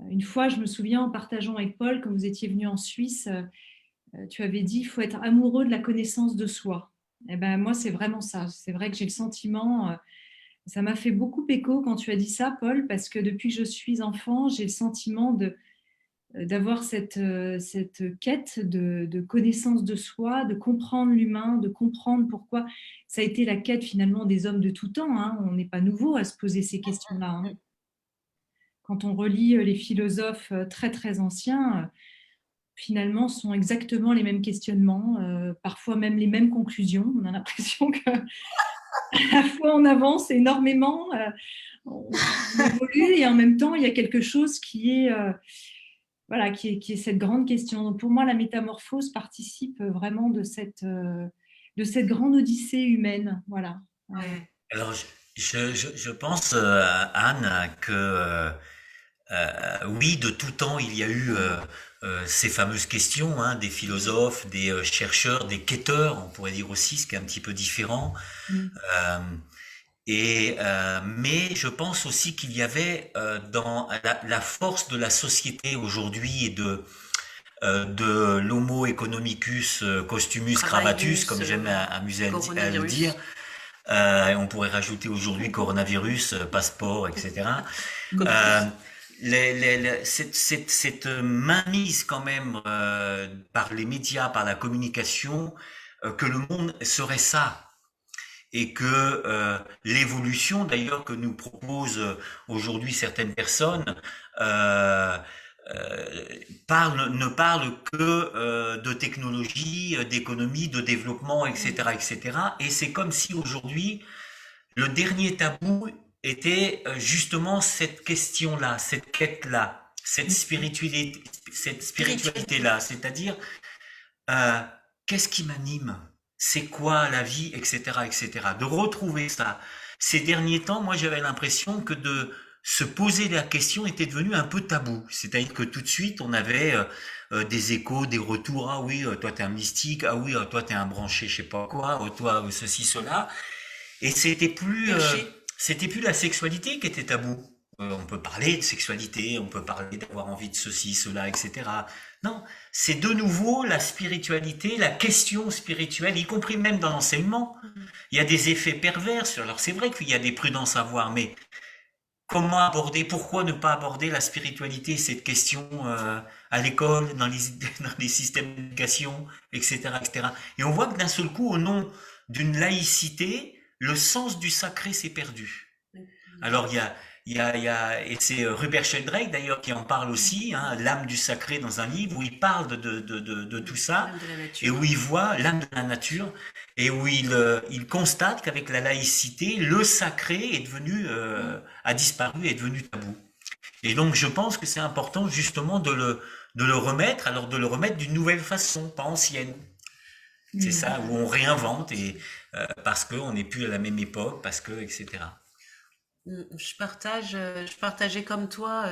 [SPEAKER 2] Une fois, je me souviens en partageant avec Paul, quand vous étiez venu en Suisse, tu avais dit il faut être amoureux de la connaissance de soi. Et ben moi, c'est vraiment ça. C'est vrai que j'ai le sentiment, ça m'a fait beaucoup écho quand tu as dit ça, Paul, parce que depuis que je suis enfant, j'ai le sentiment d'avoir cette quête de connaissance de soi, de comprendre l'humain, de comprendre pourquoi. Ça a été la quête finalement des hommes de tout temps. Hein. On n'est pas nouveau à se poser ces questions-là. Hein. Quand on relit les philosophes très très anciens, finalement, sont exactement les mêmes questionnements, parfois même les mêmes conclusions. On a l'impression qu'à la fois on avance énormément, on évolue, et en même temps, il y a quelque chose qui est, voilà, qui est cette grande question. Donc pour moi, la métamorphose participe vraiment de cette grande odyssée humaine. Voilà.
[SPEAKER 3] Alors, je pense, Anne, que oui, de tout temps, il y a eu ces fameuses questions, hein, des philosophes, des chercheurs, des quêteurs, on pourrait dire aussi, ce qui est un petit peu différent. Euh, mais je pense aussi qu'il y avait dans la force de la société aujourd'hui et de l'homo economicus costumus cravatus, comme j'aime amuser à le dire. On pourrait rajouter aujourd'hui coronavirus, passeport, etc. Cette mainmise quand même par les médias, par la communication, que le monde serait ça. Et que l'évolution, d'ailleurs, que nous proposent aujourd'hui certaines personnes, ne parle que de technologie, d'économie, de développement, etc., etc. Et c'est comme si aujourd'hui, le dernier tabou était justement cette question-là, cette quête-là, cette spiritualité-là, c'est-à-dire qu'est-ce qui m'anime? C'est quoi la vie, etc., etc. De retrouver ça. Ces derniers temps, moi, j'avais l'impression que de se poser la question était devenu un peu tabou. C'est-à-dire que tout de suite, on avait des échos, des retours. Ah oui, toi t'es un mystique. Ah oui, toi t'es un branché, je sais pas quoi. Toi ceci, cela. Et c'était plus la sexualité qui était tabou. On peut parler de sexualité, on peut parler d'avoir envie de ceci, cela, etc. Non, c'est de nouveau la spiritualité, la question spirituelle, y compris même dans l'enseignement. Il y a des effets pervers. Alors c'est vrai qu'il y a des prudences à avoir, mais comment aborder, pourquoi ne pas aborder la spiritualité, cette question à l'école, dans les systèmes d'éducation, etc., etc. Et on voit que d'un seul coup, au nom d'une laïcité, le sens du sacré s'est perdu. Alors et c'est Rupert Sheldrake d'ailleurs qui en parle aussi, hein, l'âme du sacré dans un livre où il parle de tout ça et où il voit l'âme de la nature et où il constate qu'avec la laïcité, le sacré est devenu a disparu, est devenu tabou. Et donc je pense que c'est important justement de le remettre, alors de le remettre d'une nouvelle façon, pas ancienne. C'est ça, où on réinvente et parce qu'on n'est plus à la même époque, parce que, etc.
[SPEAKER 4] Je partageais comme toi.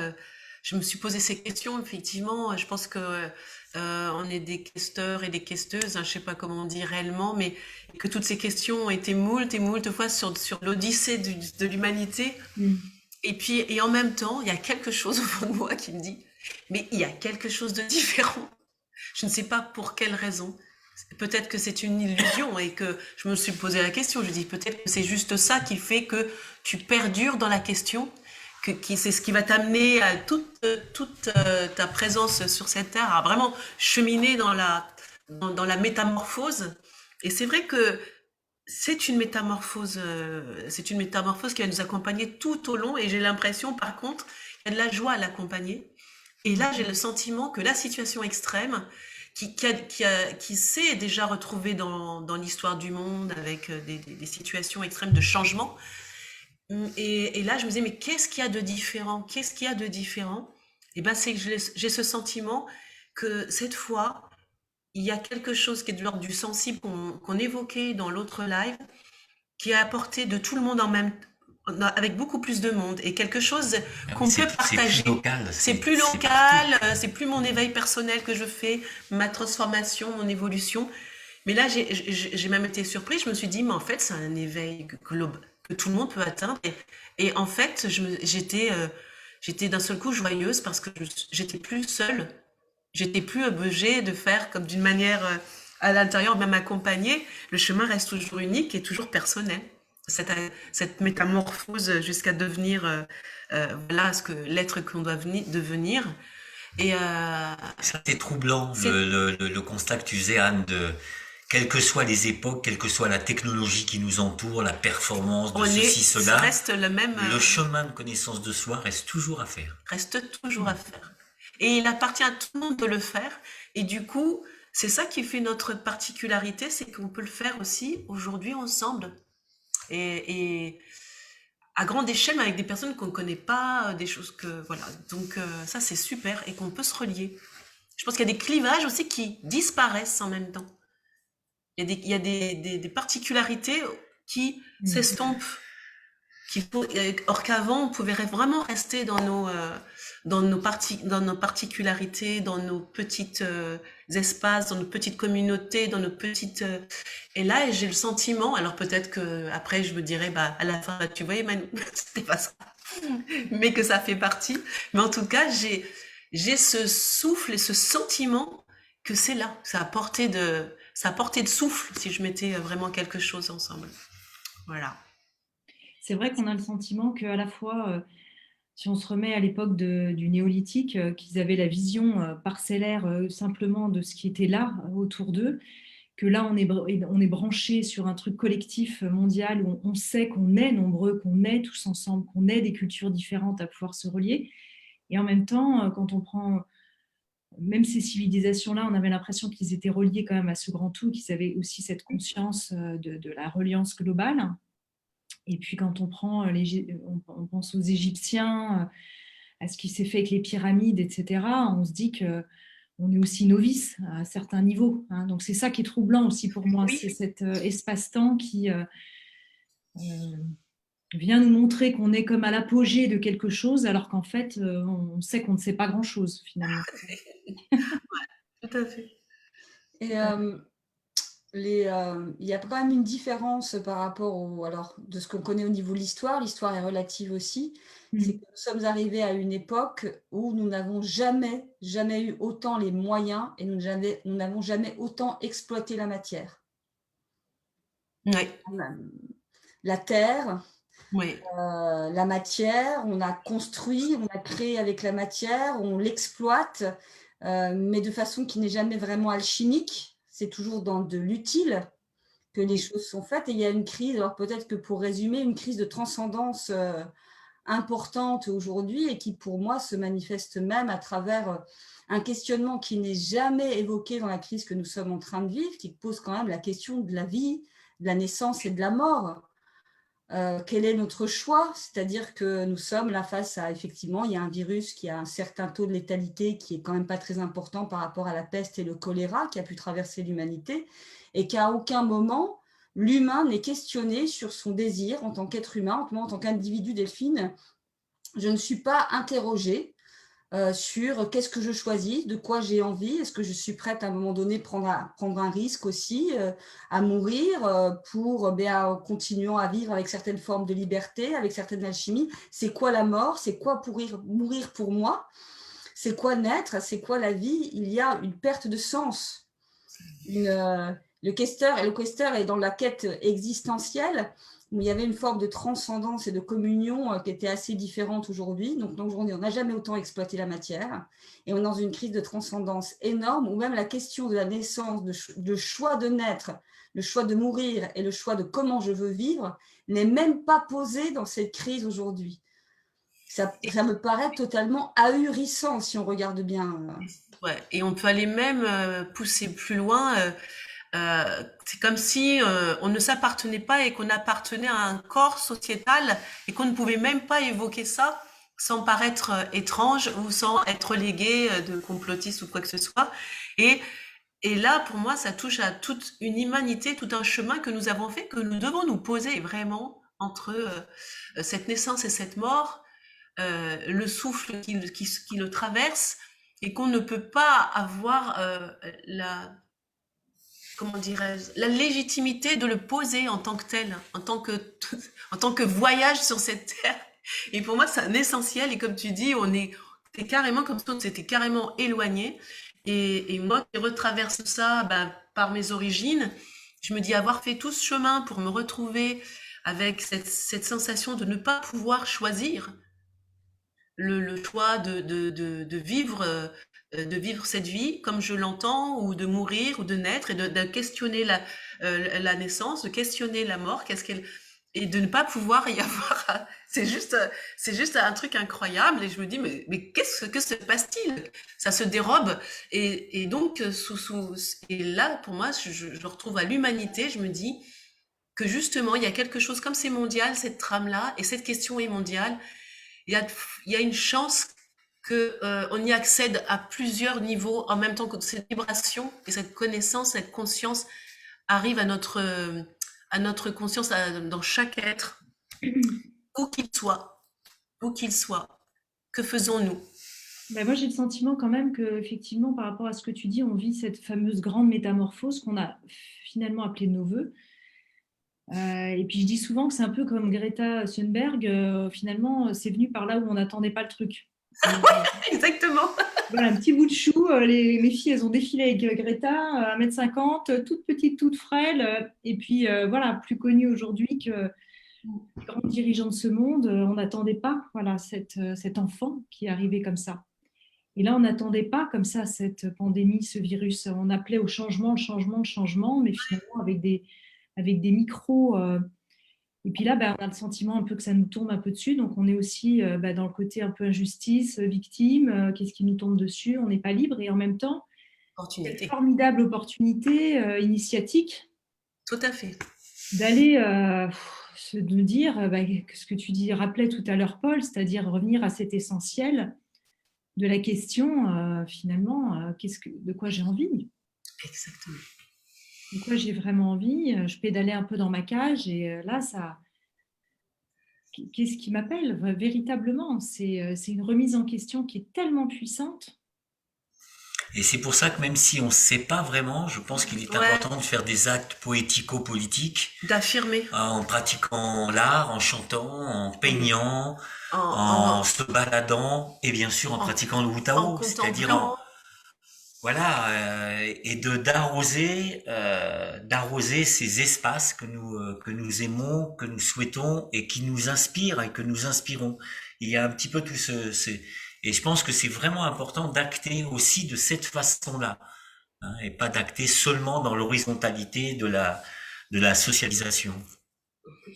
[SPEAKER 4] Je me suis posé ces questions, effectivement. Je pense que on est des questeurs et des questeuses, hein, je sais pas comment on dit réellement, mais que toutes ces questions ont été moult et moult fois sur l'odyssée de l'humanité.
[SPEAKER 2] Mm.
[SPEAKER 4] Et puis, et en même temps, il y a quelque chose au fond de moi qui me dit, mais il y a quelque chose de différent. Je ne sais pas pour quelle raison. Peut-être que c'est une illusion et que je me suis posé la question. Je dis peut-être que c'est juste ça qui fait que tu perdures dans la question, c'est ce qui va t'amener à toute ta présence sur cette terre, à vraiment cheminer dans la métamorphose. Et c'est vrai que c'est une métamorphose qui va nous accompagner tout au long. Et j'ai l'impression, par contre, qu'il y a de la joie à l'accompagner. Et là, j'ai le sentiment que la situation extrême, qui s'est déjà retrouvée dans l'histoire du monde avec des situations extrêmes de changement. Et là, je me disais, mais qu'est-ce qu'il y a de différent? Qu'est-ce qu'il y a de différent? Et ben, c'est que j'ai ce sentiment que cette fois, il y a quelque chose qui est de l'ordre du sensible qu'on évoquait dans l'autre live, qui est apporté de tout le monde en même temps, avec beaucoup plus de monde, et quelque chose
[SPEAKER 3] Ah oui,
[SPEAKER 4] qu'on peut partager.
[SPEAKER 3] c'est plus local.
[SPEAKER 4] C'est plus
[SPEAKER 3] C'est
[SPEAKER 4] local,
[SPEAKER 3] partout.
[SPEAKER 4] c'est plus mon éveil personnel que je fais, ma transformation, mon évolution. Mais là, j'ai même été surprise. Je me suis dit, mais en fait, c'est un éveil global que tout le monde peut atteindre. Et en fait, j'étais d'un seul coup joyeuse parce que j'étais plus seule. J'étais plus obligée de faire comme d'une manière à l'intérieur, même accompagnée. Le chemin reste toujours unique et toujours personnel. Cette métamorphose jusqu'à devenir voilà ce que l'être qu'on doit devenir. Et
[SPEAKER 3] Ça, c'est troublant,
[SPEAKER 4] c'est
[SPEAKER 3] le constat que tu faisais, Anne, quelles que soient les époques, quelle que soit la technologie qui nous entoure, la performance de ceci,
[SPEAKER 4] ça
[SPEAKER 3] cela,
[SPEAKER 4] reste le même,
[SPEAKER 3] le chemin de connaissance de soi reste toujours à faire.
[SPEAKER 4] reste toujours à faire. Et il appartient à tout le monde de le faire. Et du coup, c'est ça qui fait notre particularité, c'est qu'on peut le faire aussi aujourd'hui ensemble. Et à grande échelle, mais avec des personnes qu'on ne connaît pas, des choses que... Voilà. Donc ça, c'est super et qu'on peut se relier. Je pense qu'il y a des clivages aussi qui disparaissent en même temps. Il y a des particularités qui s'estompent. Or qu'avant, on pouvait vraiment rester dans nos particularités, dans nos petites espaces, dans nos petites communautés, dans nos petites... Et là, j'ai le sentiment, alors peut-être que après je me dirais, bah, à la fin, bah, tu vois, Emmanuel, c'était pas ça, mais que ça fait partie. Mais en tout cas, j'ai ce souffle et ce sentiment que c'est là, ça a porté de souffle si je mettais vraiment quelque chose ensemble. Voilà.
[SPEAKER 2] C'est vrai qu'on a le sentiment qu'à la fois, si on se remet à l'époque du néolithique, qu'ils avaient la vision parcellaire simplement de ce qui était là autour d'eux, que là on est branché sur un truc collectif mondial où on sait qu'on est nombreux, qu'on est tous ensemble, qu'on est des cultures différentes à pouvoir se relier. Et en même temps, quand on prend même ces civilisations-là, on avait l'impression qu'ils étaient reliés quand même à ce grand tout, qu'ils avaient aussi cette conscience de la reliance globale. Et puis quand on prend on pense aux Égyptiens, à ce qui s'est fait avec les pyramides, etc., on se dit que on est aussi novice à certains niveaux, hein. Donc c'est ça qui est troublant aussi pour moi,
[SPEAKER 4] Oui,
[SPEAKER 2] c'est cet espace-temps qui vient nous montrer qu'on est comme à l'apogée de quelque chose, alors qu'en fait, on sait qu'on ne sait pas grand-chose finalement.
[SPEAKER 4] tout à fait.
[SPEAKER 1] Et il y a quand même une différence par rapport alors, de ce qu'on connaît au niveau de l'histoire. L'histoire est relative aussi. C'est
[SPEAKER 2] Mm.
[SPEAKER 1] que nous sommes arrivés à une époque où nous n'avons jamais, jamais eu autant les moyens et nous n'avons jamais autant exploité la matière.
[SPEAKER 4] Oui,
[SPEAKER 1] La terre,
[SPEAKER 4] oui,
[SPEAKER 1] la matière, on a construit, on a créé avec la matière, on l'exploite, mais de façon qui n'est jamais vraiment alchimique. C'est toujours dans de l'utile que les choses sont faites. Et il y a une crise, alors peut-être que pour résumer, une crise de transcendance importante aujourd'hui et qui, pour moi, se manifeste même à travers un questionnement qui n'est jamais évoqué dans la crise que nous sommes en train de vivre, qui pose quand même la question de la vie, de la naissance et de la mort. quel est notre choix? C'est-à-dire que nous sommes là face à, effectivement, il y a un virus qui a un certain taux de létalité qui est quand même pas très important par rapport à la peste et le choléra qui a pu traverser l'humanité, et qu'à aucun moment, l'humain n'est questionné sur son désir en tant qu'être humain, en tant qu'individu. Delphine, je ne suis pas interrogée sur qu'est-ce que je choisis, de quoi j'ai envie, est-ce que je suis prête à un moment donné prendre un risque aussi, à mourir pour continuant à vivre avec certaines formes de liberté, avec certaines alchimies. C'est quoi la mort? C'est quoi mourir pour moi? C'est quoi naître? C'est quoi la vie? Il y a une perte de sens. Le questeur est dans la quête existentielle, où il y avait une forme de transcendance et de communion qui était assez différente aujourd'hui. Donc aujourd'hui, on n'a jamais autant exploité la matière, et on est dans une crise de transcendance énorme, où même la question de la naissance, de choix de naître, le choix de mourir et le choix de comment je veux vivre n'est même pas posé dans cette crise aujourd'hui. Ça me paraît totalement ahurissant si on regarde bien.
[SPEAKER 4] Ouais, et on peut aller même pousser plus loin. C'est comme si on ne s'appartenait pas et qu'on appartenait à un corps sociétal et qu'on ne pouvait même pas évoquer ça sans paraître étrange ou sans être relégué de complotiste ou quoi que ce soit. Et, et là, pour moi, ça touche à toute une humanité, tout un chemin que nous avons fait, que nous devons nous poser vraiment entre cette naissance et cette mort, le souffle qui le traverse, et qu'on ne peut pas avoir comment dirais-je, la légitimité de le poser en tant que tel, en tant que voyage sur cette terre. Et pour moi, c'est un essentiel. Et comme tu dis, c'est carrément comme si on s'était carrément éloigné. Et moi qui retraverse ça, ben, par mes origines, je me dis avoir fait tout ce chemin pour me retrouver avec cette sensation de ne pas pouvoir choisir le choix de vivre cette vie comme je l'entends, ou de mourir, ou de naître, et de questionner la naissance, de questionner la mort, et de ne pas pouvoir y avoir. C'est juste un truc incroyable, et je me dis, mais qu'est-ce que se passe-t-il? Ça se dérobe, et donc, et là, pour moi, je retrouve à l'humanité, je me dis que justement, il y a quelque chose, comme c'est mondial, cette trame-là, et cette question est mondiale, il y a une chance que on y accède à plusieurs niveaux en même temps, que cette vibration et cette connaissance, cette conscience arrive à notre conscience, dans chaque être, où qu'il soit, où qu'il soit. Que faisons-nous?
[SPEAKER 2] Ben moi, j'ai le sentiment quand même que, effectivement, par rapport à ce que tu dis, on vit cette fameuse grande métamorphose qu'on a finalement appelée de nos voeux. Et puis je dis souvent que c'est un peu comme Greta Thunberg, finalement, c'est venu par là où on n'attendait pas le truc.
[SPEAKER 4] Exactement.
[SPEAKER 2] Voilà, un petit bout de chou. Mes filles, elles ont défilé avec Greta, 1,50 m, toute petite, toute frêle. Et puis voilà, plus connue aujourd'hui que les grands dirigeants de ce monde. On n'attendait pas, voilà, cet enfant qui est arrivé comme ça. Et là, on n'attendait pas comme ça cette pandémie, ce virus. On appelait au changement, le changement, le changement, mais finalement avec des micros. Et puis là, on a le sentiment un peu que ça nous tombe un peu dessus. Donc, on est aussi dans le côté un peu injustice, victime. Qu'est-ce qui nous tombe dessus? On n'est pas libre. Et en même temps, cette
[SPEAKER 4] Opportunité.
[SPEAKER 2] formidable opportunité initiatique
[SPEAKER 4] Tout à fait.
[SPEAKER 2] d'aller de me dire ce que tu rappelais tout à l'heure, Paul, c'est-à-dire revenir à cet essentiel de la question, finalement, de quoi j'ai envie?
[SPEAKER 4] Exactement.
[SPEAKER 2] De quoi j'ai vraiment envie? Je pédalais un peu dans ma cage, et là, qu'est-ce qui m'appelle véritablement? C'est une remise en question qui est tellement puissante.
[SPEAKER 3] Et c'est pour ça que même si on ne sait pas vraiment, je pense qu'il est
[SPEAKER 4] Ouais,
[SPEAKER 3] important de faire des actes poético-politiques
[SPEAKER 4] d'affirmer.
[SPEAKER 3] en pratiquant l'art, en chantant, en
[SPEAKER 4] Oui.
[SPEAKER 3] peignant,
[SPEAKER 4] En, en,
[SPEAKER 3] en se baladant et bien sûr en
[SPEAKER 4] en,
[SPEAKER 3] pratiquant le
[SPEAKER 4] en
[SPEAKER 3] Wu-Tao, c'est-à-dire
[SPEAKER 4] contemplant.
[SPEAKER 3] voilà, et de d'arroser ces espaces que nous aimons, que nous souhaitons et qui nous inspirent et que nous inspirons. Il y a un petit peu tout et je pense que c'est vraiment important d'acter aussi de cette façon-là, hein, et pas d'acter seulement dans l'horizontalité de la socialisation.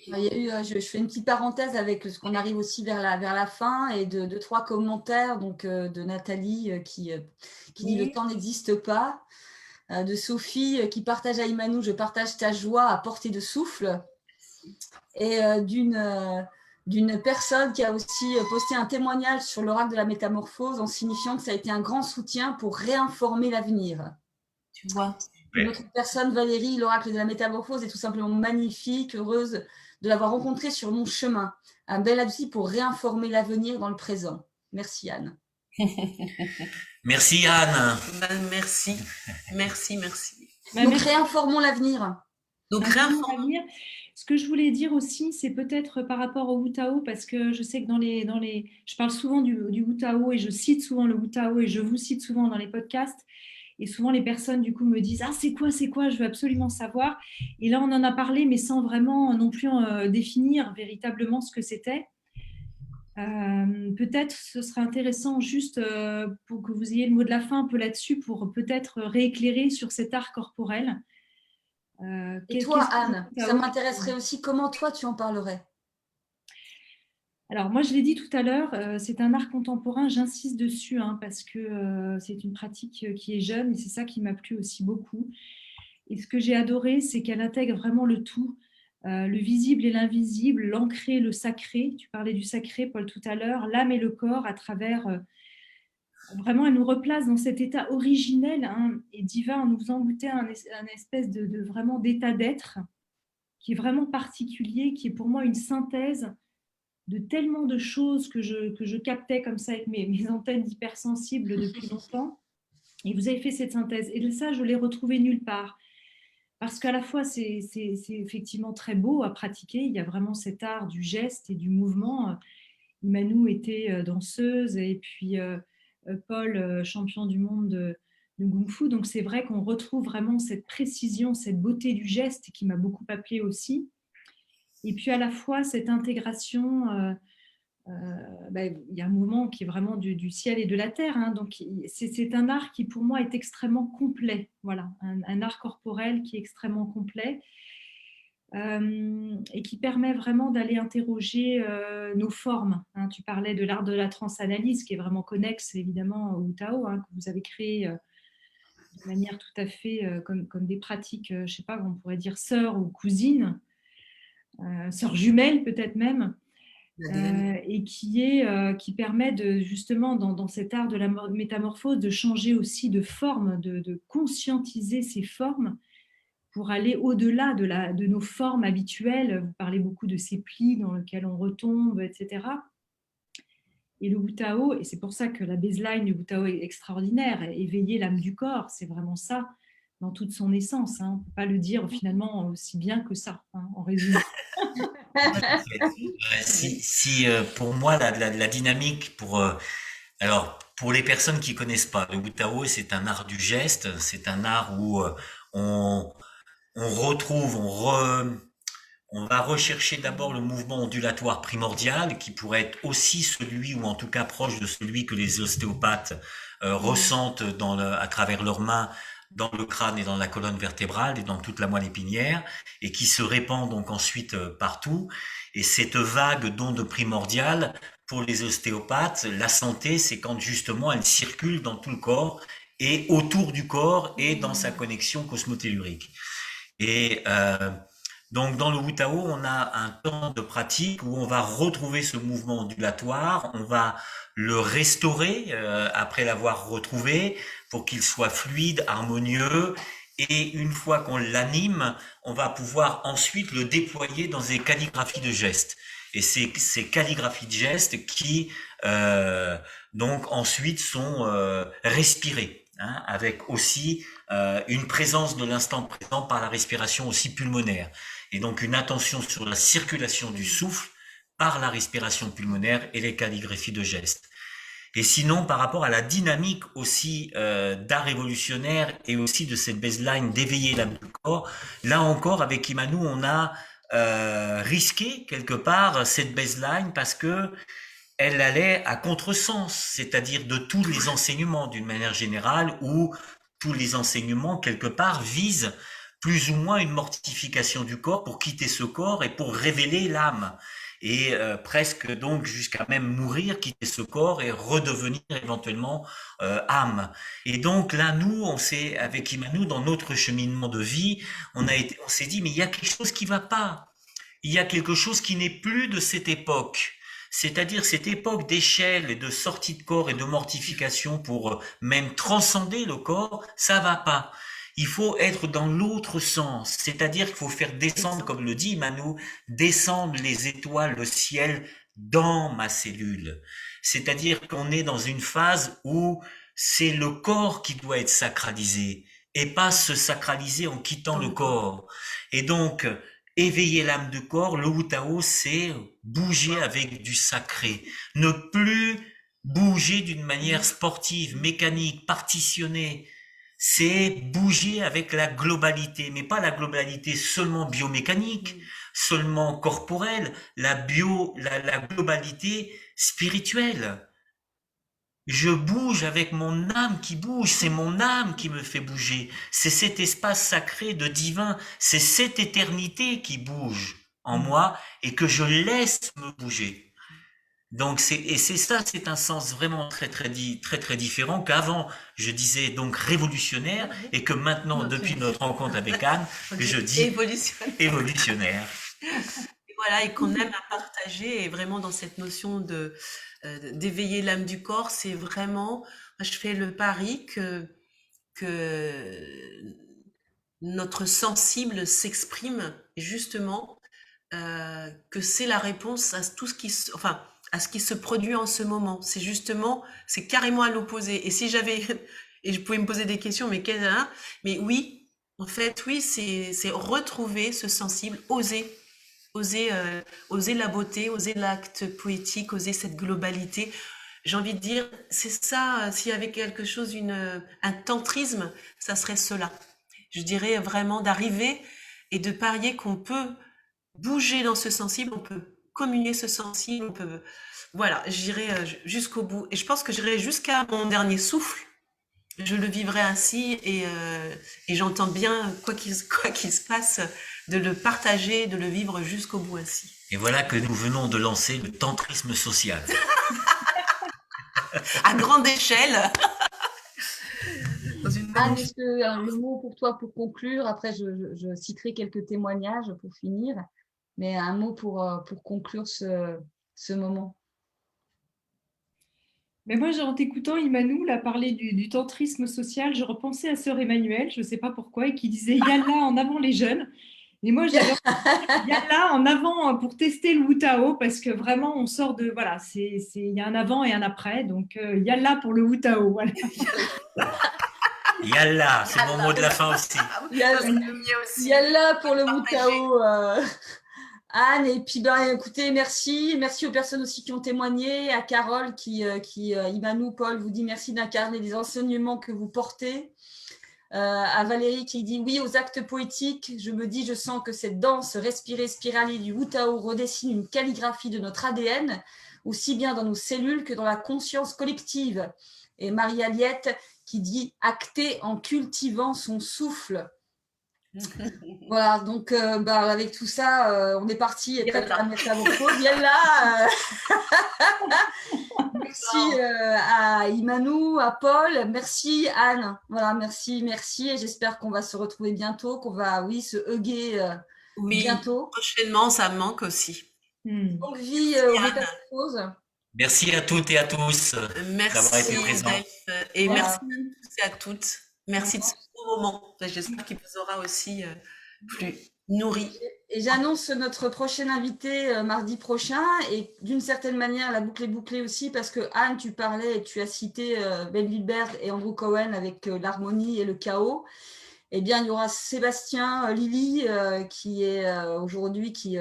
[SPEAKER 1] Il y a eu, je fais une petite parenthèse avec ce qu'on arrive aussi vers la fin, et deux, trois commentaires donc, de Nathalie qui dit « Le temps n'existe pas », de Sophie qui partage à Imanou « Je partage ta joie à portée de souffle ». et d'une personne qui a aussi posté un témoignage sur l'oracle de la métamorphose en signifiant que ça a été un grand soutien pour réinformer l'avenir.
[SPEAKER 4] Tu vois.
[SPEAKER 1] Une autre personne, Valérie, l'oracle de la métamorphose est tout simplement magnifique, heureuse de l'avoir rencontré sur mon chemin. Un bel outil pour réinformer l'avenir dans le présent. Merci Anne.
[SPEAKER 3] Merci Anne.
[SPEAKER 4] Merci.
[SPEAKER 1] Donc réinformons l'avenir.
[SPEAKER 4] Donc
[SPEAKER 2] l'avenir. Ce que je voulais dire aussi, c'est peut-être par rapport au Wu Tao, parce que je sais que je parle souvent du Wu Tao et je cite souvent le Wu Tao et je vous cite souvent dans les podcasts. Et souvent, les personnes, du coup, me disent « Ah, c'est quoi, je veux absolument savoir ». Et là, on en a parlé, mais sans vraiment non plus définir véritablement ce que c'était. Peut-être ce serait intéressant juste pour que vous ayez le mot de la fin un peu là-dessus, pour peut-être rééclairer sur cet art corporel.
[SPEAKER 1] Et toi, Anne, ça m'intéresserait aussi, comment toi, tu en parlerais?
[SPEAKER 2] Alors, moi, je l'ai dit tout à l'heure, c'est un art contemporain, j'insiste dessus, parce que c'est une pratique qui est jeune et c'est ça qui m'a plu aussi beaucoup. Et ce que j'ai adoré, c'est qu'elle intègre vraiment le tout, le visible et l'invisible, l'ancré, le sacré. Tu parlais du sacré, Paul, tout à l'heure, l'âme et le corps à travers... vraiment, elle nous replace dans cet état originel et divin en nous faisant goûter un espèce de vraiment d'état d'être qui est vraiment particulier, qui est pour moi une synthèse de tellement de choses que je captais comme ça avec mes antennes hypersensibles depuis longtemps. Et vous avez fait cette synthèse. Et ça, je l'ai retrouvé nulle part. Parce qu'à la fois, c'est effectivement très beau à pratiquer. Il y a vraiment cet art du geste et du mouvement. Imanou était danseuse et puis Paul, champion du monde de Kung Fu. Donc c'est vrai qu'on retrouve vraiment cette précision, cette beauté du geste qui m'a beaucoup appelée aussi. Et puis à la fois cette intégration, il y a un mouvement qui est vraiment du ciel et de la terre. Donc c'est un art qui pour moi est extrêmement complet. Voilà, un art corporel qui est extrêmement complet. Et qui permet vraiment d'aller interroger nos formes. Tu parlais de l'art de la transanalyse, qui est vraiment connexe évidemment au Tao, que vous avez créé de manière tout à fait comme des pratiques, je ne sais pas, on pourrait dire sœurs ou cousines, sœurs jumelles peut-être même, et qui permet de, justement dans cet art de la métamorphose de changer aussi de forme, de conscientiser ces formes pour aller au-delà de nos formes habituelles. Vous parlez beaucoup de ces plis dans lesquels on retombe, etc. Et le Wu Tao, et c'est pour ça que la baseline du Wu Tao est extraordinaire, éveiller l'âme du corps, c'est vraiment ça, dans toute son essence. On ne peut pas le dire finalement aussi bien que ça, en résumé.
[SPEAKER 3] Pour moi, la dynamique, alors, pour les personnes qui connaissent pas, le Wu Tao, c'est un art du geste, c'est un art où on retrouve, on va rechercher d'abord le mouvement ondulatoire primordial qui pourrait être aussi celui, ou en tout cas proche de celui que les ostéopathes ressentent à travers leurs mains dans le crâne et dans la colonne vertébrale et dans toute la moelle épinière et qui se répand donc ensuite partout. Et cette vague d'ondes primordiales, pour les ostéopathes, la santé, c'est quand justement elle circule dans tout le corps et autour du corps et dans sa connexion cosmotellurique. Et donc dans le Wu Tao, on a un temps de pratique où on va retrouver ce mouvement ondulatoire, on va le restaurer après l'avoir retrouvé pour qu'il soit fluide, harmonieux, et une fois qu'on l'anime, on va pouvoir ensuite le déployer dans des calligraphies de gestes. Et c'est ces calligraphies de gestes qui donc ensuite sont respirées. Avec aussi une présence de l'instant présent par la respiration aussi pulmonaire. Et donc une attention sur la circulation du souffle par la respiration pulmonaire et les calligraphies de gestes. Et sinon, par rapport à la dynamique aussi d'art révolutionnaire et aussi de cette baseline d'éveiller l'âme du corps, là encore, avec Imanou, on a risqué quelque part cette baseline parce que elle allait à contresens, c'est-à-dire de tous les enseignements d'une manière générale, où tous les enseignements, quelque part, visent plus ou moins une mortification du corps pour quitter ce corps et pour révéler l'âme. Et presque donc jusqu'à même mourir, quitter ce corps et redevenir éventuellement âme. Et donc là, nous, avec Imanou, dans notre cheminement de vie, on s'est dit, mais il y a quelque chose qui va pas. il y a quelque chose qui n'est plus de cette époque. C'est-à-dire cette époque d'échelle et de sortie de corps et de mortification pour même transcender le corps, ça va pas. Il faut être dans l'autre sens, c'est-à-dire qu'il faut faire descendre, comme le dit Manu, descendre les étoiles, le ciel dans ma cellule. C'est-à-dire qu'on est dans une phase où c'est le corps qui doit être sacralisé et pas se sacraliser en quittant
[SPEAKER 4] Dans
[SPEAKER 3] le
[SPEAKER 4] le corps.
[SPEAKER 3] corps. Et donc, éveiller l'âme de corps, le Wu Tao, c'est bouger avec du sacré. Ne plus bouger d'une manière sportive, mécanique, partitionnée. C'est bouger avec la globalité, mais pas la globalité seulement biomécanique, seulement corporelle, la globalité spirituelle. Je bouge avec mon âme qui bouge, c'est mon âme qui me fait bouger, c'est cet espace sacré de divin, c'est cette éternité qui bouge en moi et que je laisse me bouger. Donc c'est un sens vraiment très différent qu'avant je disais donc révolutionnaire et que maintenant depuis notre rencontre avec Anne, je dis
[SPEAKER 4] Évolutionnaire.
[SPEAKER 3] évolutionnaire.
[SPEAKER 4] Et voilà, et qu'on aime à partager, et vraiment dans cette notion d'éveiller l'âme du corps, c'est vraiment, moi, je fais le pari que notre sensible s'exprime justement, que c'est la réponse à tout ce enfin, à ce qui se produit en ce moment. C'est justement, c'est carrément à l'opposé. Et si j'avais, et je pouvais me poser des questions, mais oui, en fait, oui, c'est retrouver ce sensible, oser la beauté, oser l'acte poétique, oser cette globalité. J'ai envie de dire, c'est ça, s'il y avait quelque chose, un tantrisme, ça serait cela. Je dirais vraiment d'arriver et de parier qu'on peut bouger dans ce sensible, on peut communier ce sensible, on peut, voilà, j'irai jusqu'au bout. Et je pense que j'irai jusqu'à mon dernier souffle. Je le vivrai ainsi et j'entends bien, quoi qu'il se passe, de le partager, de le vivre jusqu'au bout ainsi.
[SPEAKER 3] Et voilà que nous venons de lancer le tantrisme social.
[SPEAKER 4] À grande échelle. Dans une
[SPEAKER 1] Anne, est-ce que le mot pour toi pour conclure, après je citerai quelques témoignages pour finir, mais un mot pour conclure ce moment.
[SPEAKER 2] Mais moi, en t'écoutant Imanou là, parler du tantrisme social, je repensais à sœur Emmanuelle, je ne sais pas pourquoi, et qui disait Yalla en avant les jeunes. Et moi, j'avais Yalla en avant pour tester le Wu Tao, parce que vraiment, on sort de. Voilà, il y a un avant et un après. Donc, Yalla pour le Wu Tao. Voilà.
[SPEAKER 3] Yalla, c'est mon mot de la fin aussi.
[SPEAKER 1] Yalla pour le Wu Tao. Anne, et puis écoutez, merci aux personnes aussi qui ont témoigné, à Carole Imanou, Paul vous dit merci d'incarner les enseignements que vous portez, à Valérie qui dit oui aux actes poétiques, je sens que cette danse respirée spiralée du Wu Tao redessine une calligraphie de notre ADN, aussi bien dans nos cellules que dans la conscience collective. Et Marie-Aliette qui dit acter en cultivant son souffle. Voilà, donc avec tout ça, on est parti et prêt à mettre à vos pauses. Yalla Merci à Imanou, à Paul, merci Anne. Voilà, merci. Et j'espère qu'on va se retrouver bientôt, qu'on va, se hugger bientôt.
[SPEAKER 4] Prochainement, ça me manque aussi.
[SPEAKER 1] Longue vie aux métamorphoses.
[SPEAKER 3] Merci à toutes et à tous d'avoir été présents.
[SPEAKER 4] Et merci à tous et à toutes. Merci de ce beau moment. J'espère qu'il vous aura aussi plu, nourri.
[SPEAKER 1] Et j'annonce notre prochain invité mardi prochain. Et d'une certaine manière, la boucle est bouclée aussi parce que Anne, tu parlais et tu as cité Ben Wilberg et Andrew Cohen avec l'harmonie et le chaos. Eh bien, il y aura Sébastien Lilly qui est aujourd'hui qui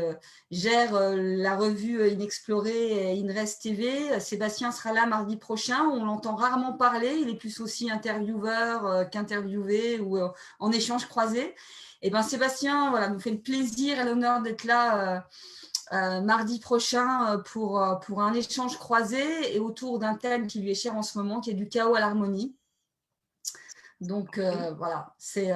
[SPEAKER 1] gère la revue Inexplorée et Inrest TV. Sébastien sera là mardi prochain. On l'entend rarement parler. Il est plus aussi intervieweur qu'interviewé ou en échange croisé. Eh bien, Sébastien, voilà, nous fait le plaisir et l'honneur d'être là mardi prochain pour un échange croisé et autour d'un thème qui lui est cher en ce moment, qui est du chaos à l'harmonie. Donc voilà, c'est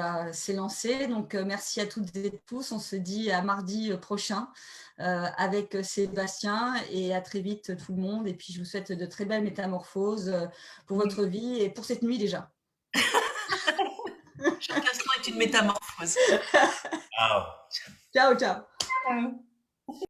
[SPEAKER 1] lancé. Donc merci à toutes et tous. On se dit à mardi prochain avec Sébastien et à très vite tout le monde. Et puis je vous souhaite de très belles métamorphoses pour votre vie et pour cette nuit déjà.
[SPEAKER 4] Chaque instant est une métamorphose.
[SPEAKER 3] Ciao.
[SPEAKER 1] Ciao, ciao.
[SPEAKER 2] Ciao.